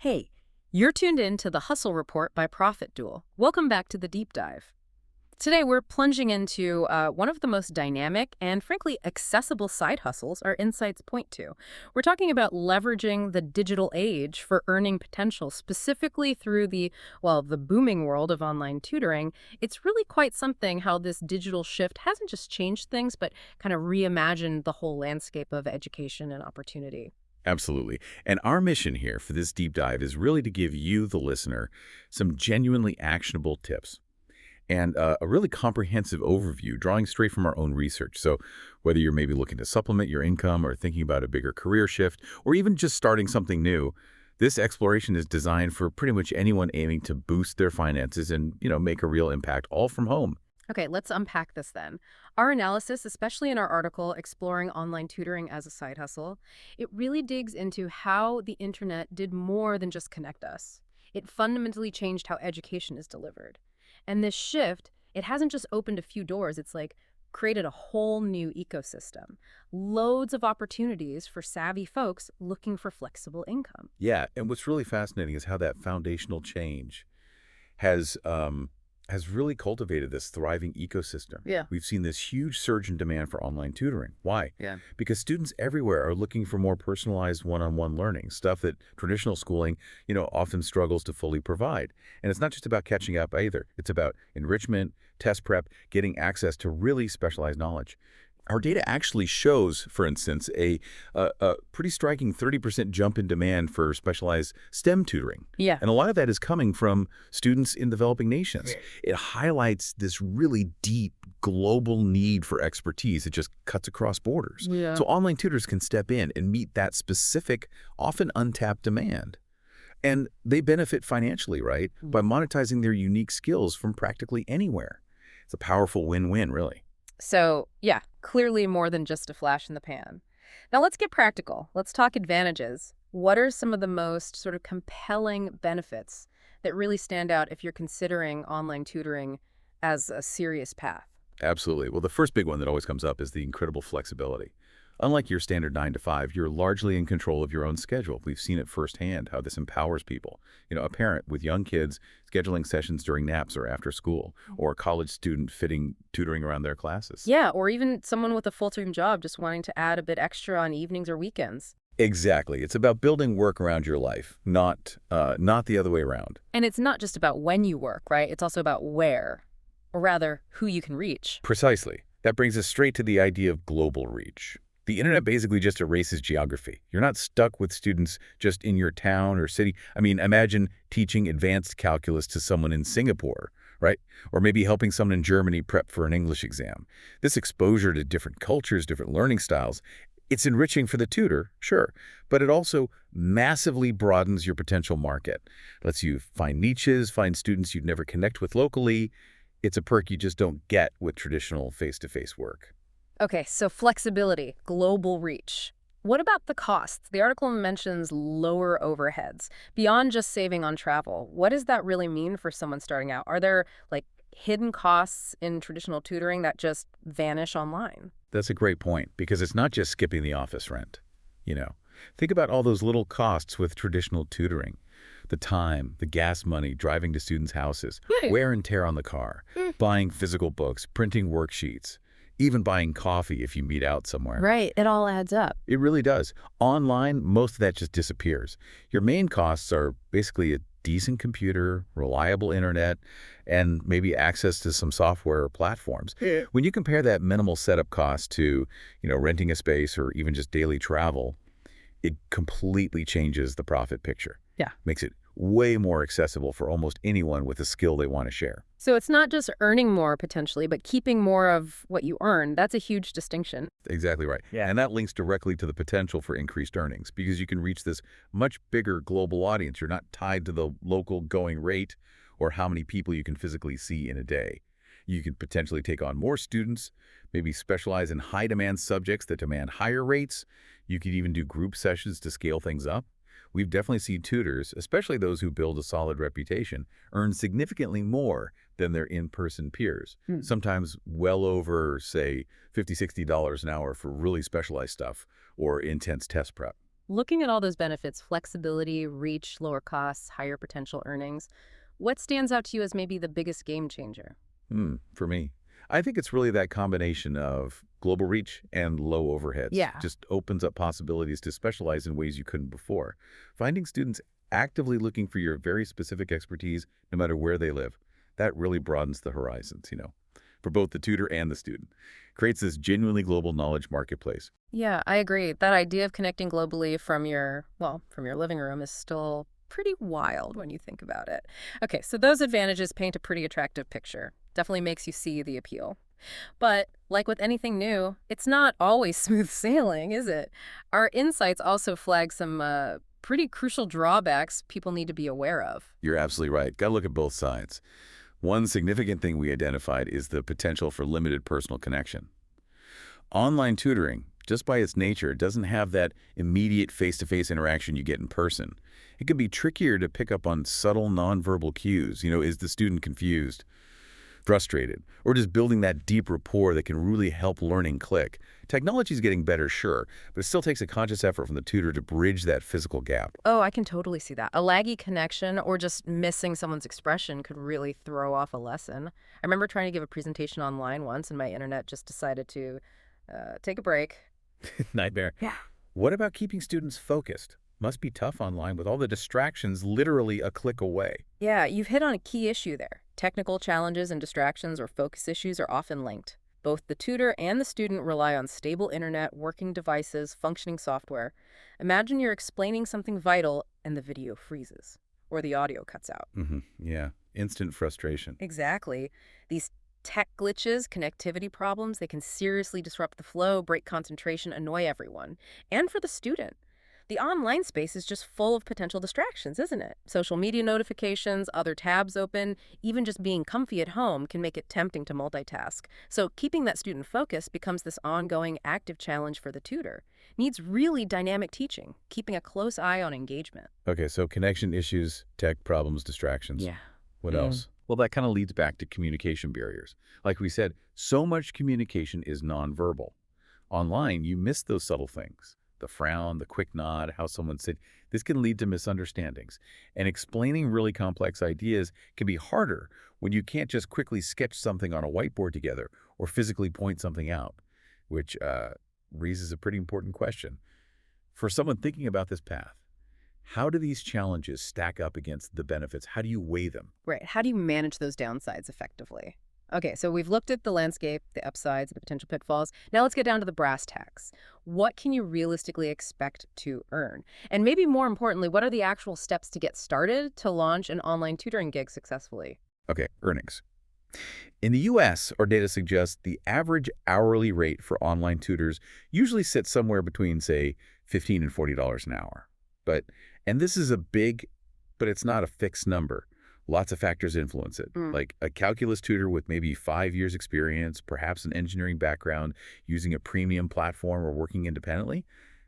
Hey, you're tuned in to the Hustle Report by Profit Duel. Welcome back to the deep dive. Today, we're plunging into one of the most dynamic and, frankly, accessible side hustles our insights point to. We're talking about leveraging the digital age for earning potential, specifically through the booming world of online tutoring. It's really quite something how this digital shift hasn't just changed things, but kind of reimagined the whole landscape of education and opportunity. Absolutely. And our mission here for this deep dive is really to give you, the listener, some genuinely actionable tips and a really comprehensive overview drawing straight from our own research. So whether you're maybe looking to supplement your income or thinking about a bigger career shift or even just starting something new, this exploration is designed for pretty much anyone aiming to boost their finances and, make a real impact all from home. Okay, let's unpack this then. Our analysis, especially in our article exploring online tutoring as a side hustle, it really digs into how the internet did more than just connect us. It fundamentally changed how education is delivered. And this shift, it hasn't just opened a few doors, it's like created a whole new ecosystem. Loads of opportunities for savvy folks looking for flexible income. Yeah, and what's really fascinating is how that foundational change has has really cultivated this thriving ecosystem. Yeah. We've seen this huge surge in demand for online tutoring. Why? Yeah. Because students everywhere are looking for more personalized one-on-one learning, stuff that traditional schooling, often struggles to fully provide. And it's not just about catching up either. It's about enrichment, test prep, getting access to really specialized knowledge. Our data actually shows, for instance, a pretty striking 30% jump in demand for specialized STEM tutoring. Yeah. And a lot of that is coming from students in developing nations. It highlights this really deep global need for expertise. It just cuts across borders. Yeah. So online tutors can step in and meet that specific, often untapped demand. And they benefit financially, right, by monetizing their unique skills from practically anywhere. It's a powerful win-win, really. So, yeah, clearly more than just a flash in the pan. Now let's get practical. Let's talk advantages. What are some of the most sort of compelling benefits that really stand out if you're considering online tutoring as a serious path? Absolutely. Well, the first big one that always comes up is the incredible flexibility. Unlike your standard 9 to 5, you're largely in control of your own schedule. We've seen it firsthand, how this empowers people. A parent with young kids scheduling sessions during naps or after school, or a college student fitting tutoring around their classes. Yeah, or even someone with a full-time job just wanting to add a bit extra on evenings or weekends. Exactly. It's about building work around your life, not the other way around. And it's not just about when you work, right? It's also about where, or rather, who you can reach. Precisely. That brings us straight to the idea of global reach. The internet basically just erases geography. You're not stuck with students just in your town or city. I mean, imagine teaching advanced calculus to someone in Singapore, right? Or maybe helping someone in Germany prep for an English exam. This exposure to different cultures, different learning styles, it's enriching for the tutor, sure, but it also massively broadens your potential market. Lets you find niches, find students you'd never connect with locally. It's a perk you just don't get with traditional face-to-face work. Okay, so flexibility, global reach. What about the costs? The article mentions lower overheads. Beyond just saving on travel, what does that really mean for someone starting out? Are there, like, hidden costs in traditional tutoring that just vanish online? That's a great point, because it's not just skipping the office rent. Think about all those little costs with traditional tutoring. The time, the gas money, driving to students' houses, wear and tear on the car, buying physical books, printing worksheets, even buying coffee if you meet out somewhere. Right, it all adds up. It really does. Online, most of that just disappears. Your main costs are basically a decent computer, reliable internet, and maybe access to some software or platforms. Yeah. When you compare that minimal setup cost to, renting a space or even just daily travel, it completely changes the profit picture. Yeah. Makes it way more accessible for almost anyone with a skill they want to share. So it's not just earning more potentially, but keeping more of what you earn. That's a huge distinction. Exactly right. Yeah. And that links directly to the potential for increased earnings because you can reach this much bigger global audience. You're not tied to the local going rate or how many people you can physically see in a day. You can potentially take on more students, maybe specialize in high-demand subjects that demand higher rates. You could even do group sessions to scale things up. We've definitely seen tutors, especially those who build a solid reputation, earn significantly more than their in-person peers, sometimes well over, say, $50, $60 an hour for really specialized stuff or intense test prep. Looking at all those benefits, flexibility, reach, lower costs, higher potential earnings, what stands out to you as maybe the biggest game changer? For me, I think it's really that combination of global reach and low overheads. Yeah. Just opens up possibilities to specialize in ways you couldn't before. Finding students actively looking for your very specific expertise, no matter where they live, that really broadens the horizons, for both the tutor and the student. Creates this genuinely global knowledge marketplace. Yeah, I agree. That idea of connecting globally from your living room is still pretty wild when you think about it. Okay, so those advantages paint a pretty attractive picture. Definitely makes you see the appeal. But like with anything new, it's not always smooth sailing, is it? Our insights also flag some pretty crucial drawbacks people need to be aware of. You're absolutely right. Got to look at both sides. One significant thing we identified is the potential for limited personal connection. Online tutoring, just by its nature, doesn't have that immediate face-to-face interaction you get in person. It can be trickier to pick up on subtle nonverbal cues. Is the student confused, frustrated, or just building that deep rapport that can really help learning click? Technology is getting better, sure, but it still takes a conscious effort from the tutor to bridge that physical gap. Oh, I can totally see that. A laggy connection or just missing someone's expression could really throw off a lesson. I remember trying to give a presentation online once, and my internet just decided to take a break. Nightmare. Yeah. What about keeping students focused? Must be tough online with all the distractions literally a click away. Yeah, you've hit on a key issue there. Technical challenges and distractions or focus issues are often linked. Both the tutor and the student rely on stable internet, working devices, functioning software. Imagine you're explaining something vital and the video freezes or the audio cuts out. Yeah, instant frustration. Exactly. These tech glitches, connectivity problems, they can seriously disrupt the flow, break concentration, annoy everyone. And for the student, the online space is just full of potential distractions, isn't it? Social media notifications, other tabs open, even just being comfy at home can make it tempting to multitask. So keeping that student focused becomes this ongoing active challenge for the tutor. Needs really dynamic teaching, keeping a close eye on engagement. Okay, so connection issues, tech problems, distractions. Yeah. What else? Well, that kind of leads back to communication barriers. Like we said, so much communication is nonverbal. Online, you miss those subtle things. The frown, the quick nod, how someone said, this can lead to misunderstandings. And explaining really complex ideas can be harder when you can't just quickly sketch something on a whiteboard together or physically point something out, which raises a pretty important question. For someone thinking about this path, how do these challenges stack up against the benefits? How do you weigh them? Right. How do you manage those downsides effectively? Okay, so we've looked at the landscape, the upsides, the potential pitfalls. Now let's get down to the brass tacks. What can you realistically expect to earn? And maybe more importantly, what are the actual steps to get started to launch an online tutoring gig successfully? Okay, earnings. In the U.S., our data suggests the average hourly rate for online tutors usually sits somewhere between, say, $15 and $40 an hour. And this is but it's not a fixed number. Lots of factors influence it, like a calculus tutor with maybe 5 years experience, perhaps an engineering background, using a premium platform or working independently.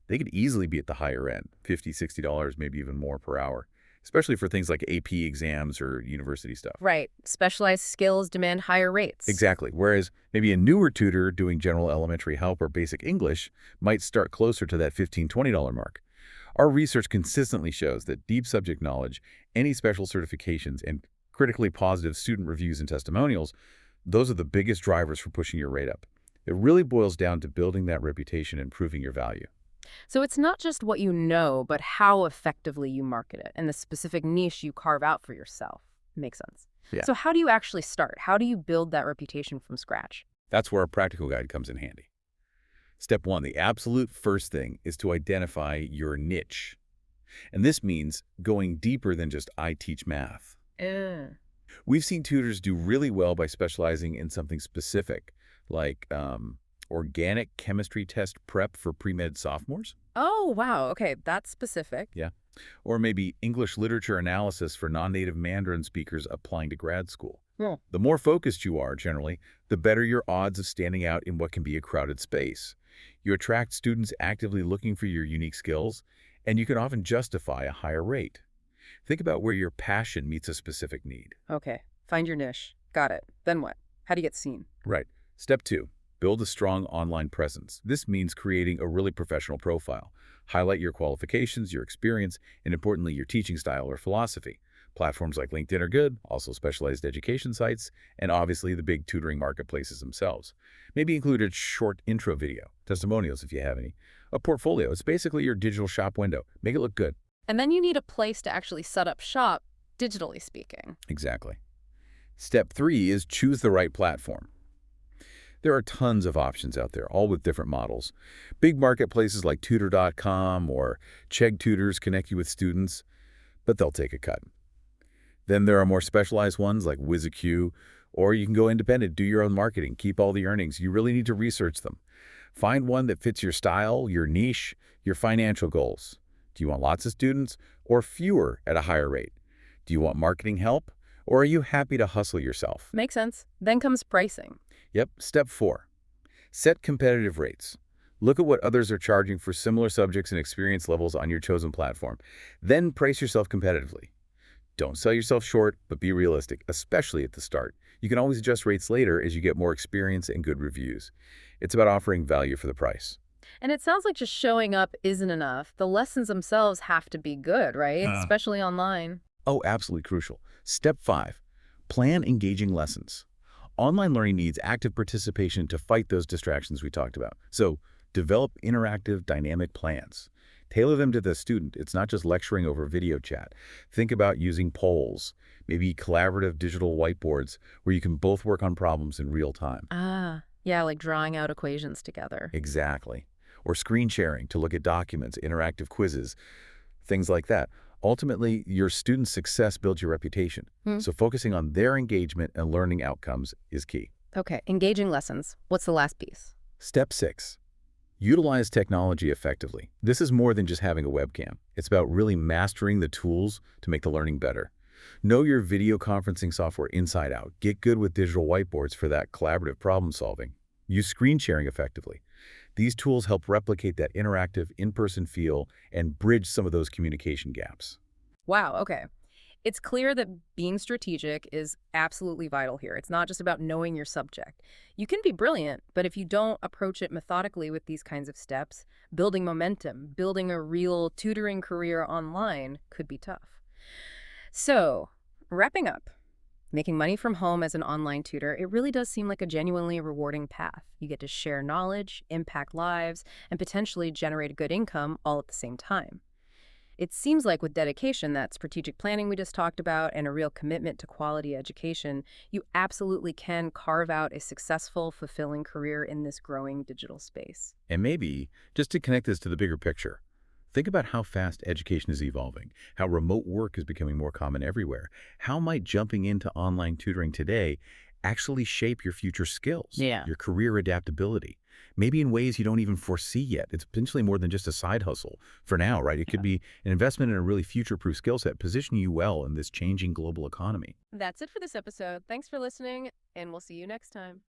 They could easily be at the higher end, $50, $60, maybe even more per hour, especially for things like AP exams or university stuff. Right. Specialized skills demand higher rates. Exactly. Whereas maybe a newer tutor doing general elementary help or basic English might start closer to that $15, $20 mark. Our research consistently shows that deep subject knowledge, any special certifications, and critically positive student reviews and testimonials, those are the biggest drivers for pushing your rate up. It really boils down to building that reputation and proving your value. So it's not just what you know, but how effectively you market it and the specific niche you carve out for yourself. Makes sense. Yeah. So how do you actually start? How do you build that reputation from scratch? That's where our practical guide comes in handy. Step 1, the absolute first thing is to identify your niche. And this means going deeper than just I teach math. We've seen tutors do really well by specializing in something specific, like organic chemistry test prep for pre-med sophomores. Oh, wow. Okay, that's specific. Yeah. Or maybe English literature analysis for non-native Mandarin speakers applying to grad school. Yeah. The more focused you are, generally, the better your odds of standing out in what can be a crowded space. You attract students actively looking for your unique skills, and you can often justify a higher rate. Think about where your passion meets a specific need. Okay, find your niche. Got it. Then what? How do you get seen? Right. Step 2, Build a strong online presence. This means creating a really professional profile. Highlight your qualifications, your experience, and importantly, your teaching style or philosophy. Platforms like LinkedIn are good, also specialized education sites, and obviously the big tutoring marketplaces themselves. Maybe include a short intro video, testimonials if you have any. A portfolio, it's basically your digital shop window. Make it look good. And then you need a place to actually set up shop, digitally speaking. Exactly. Step 3 is choose the right platform. There are tons of options out there, all with different models. Big marketplaces like tutor.com or Chegg Tutors connect you with students, but they'll take a cut. Then there are more specialized ones like WizIQ, or you can go independent, do your own marketing, keep all the earnings. You really need to research them. Find one that fits your style, your niche, your financial goals. Do you want lots of students or fewer at a higher rate? Do you want marketing help, or are you happy to hustle yourself? Makes sense. Then comes pricing. Yep. Step 4. Set competitive rates. Look at what others are charging for similar subjects and experience levels on your chosen platform. Then price yourself competitively. Don't sell yourself short, but be realistic, especially at the start. You can always adjust rates later as you get more experience and good reviews. It's about offering value for the price. And it sounds like just showing up isn't enough. The lessons themselves have to be good, right? Especially online. Oh, absolutely crucial. Step 5. Plan engaging lessons. Online learning needs active participation to fight those distractions we talked about. So, develop interactive, dynamic plans. Tailor them to the student. It's not just lecturing over video chat. Think about using polls, maybe collaborative digital whiteboards where you can both work on problems in real time. Yeah, like drawing out equations together. Exactly. Or screen sharing to look at documents, interactive quizzes, things like that. Ultimately, your student's success builds your reputation. So focusing on their engagement and learning outcomes is key. Okay, engaging lessons. What's the last piece? Step 6. Utilize technology effectively. This is more than just having a webcam. It's about really mastering the tools to make the learning better. Know your video conferencing software inside out. Get good with digital whiteboards for that collaborative problem solving. Use screen sharing effectively. These tools help replicate that interactive, in-person feel and bridge some of those communication gaps. Wow, okay. It's clear that being strategic is absolutely vital here. It's not just about knowing your subject. You can be brilliant, but if you don't approach it methodically with these kinds of steps, building momentum, building a real tutoring career online could be tough. So, wrapping up, making money from home as an online tutor, it really does seem like a genuinely rewarding path. You get to share knowledge, impact lives, and potentially generate a good income all at the same time. It seems like with dedication, that strategic planning we just talked about, and a real commitment to quality education, you absolutely can carve out a successful, fulfilling career in this growing digital space. And maybe, just to connect this to the bigger picture, think about how fast education is evolving, how remote work is becoming more common everywhere. How might jumping into online tutoring today actually shape your future skills, your career adaptability, maybe in ways you don't even foresee yet? It's potentially more than just a side hustle for now, right? It could be an investment in a really future-proof skill set, positioning you well in this changing global economy. That's it for this episode. Thanks for listening, and we'll see you next time.